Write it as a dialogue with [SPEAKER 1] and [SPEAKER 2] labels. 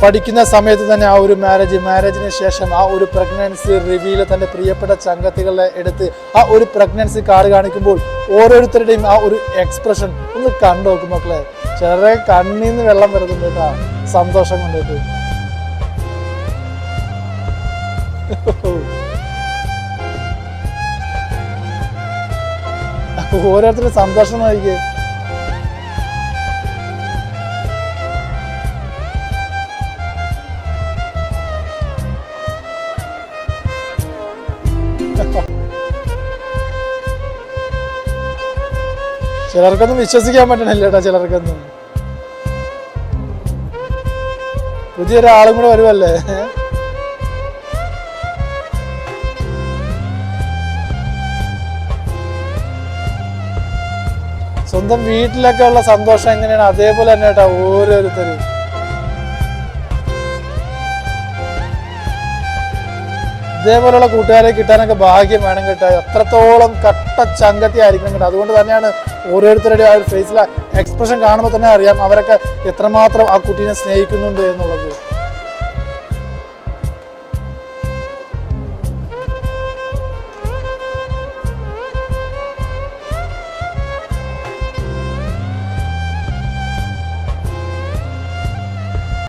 [SPEAKER 1] പഠിക്കുന്ന സമയത്ത് തന്നെ ആ ഒരു മാരേജിന് ശേഷം ആ ഒരു പ്രഗ്നൻസി റിവീൽ തൻ്റെ പ്രിയപ്പെട്ട ചങ്കത്തികളെ എടുത്ത് ആ ഒരു പ്രഗ്നൻസി കാർഡ് കാണിക്കുമ്പോൾ ഓരോരുത്തരുടെയും ആ ഒരു എക്സ്പ്രഷൻ ഒന്ന് കണ്ടു നോക്കും മക്കളെ. ചിലരെ കണ്ണീന്ന് വെള്ളം വരുന്നുണ്ട് കേട്ടാ, സന്തോഷം കൊണ്ടിട്ട്. ഓരോരുത്തരും സന്തോഷം നോക്കിക്കേ. ചിലർക്കൊന്നും വിശ്വസിക്കാൻ പറ്റണില്ല കേട്ടോ. ചിലർക്കൊന്നും പുതിയൊരാളും കൂടെ വരുമല്ലേ. സ്വന്തം വീട്ടിലൊക്കെ ഉള്ള സന്തോഷം എങ്ങനെയാണ് അതേപോലെ തന്നെ കേട്ടോ ഓരോരുത്തരും. ഇതേപോലെയുള്ള കൂട്ടുകാരെ കിട്ടാനൊക്കെ ഭാഗ്യം വേണം കേട്ടോ. എത്രത്തോളം കട്ട ചങ്കത്തി ആയിരിക്കണം കേട്ടോ. അതുകൊണ്ട് തന്നെയാണ് ഓരോരുത്തരുടെ ആ ഒരു ഫേസിലെ എക്സ്പ്രഷൻ കാണുമ്പോൾ തന്നെ അറിയാം അവരൊക്കെ എത്രമാത്രം ആ കുട്ടീനെ സ്നേഹിക്കുന്നുണ്ട് എന്നുള്ളത്.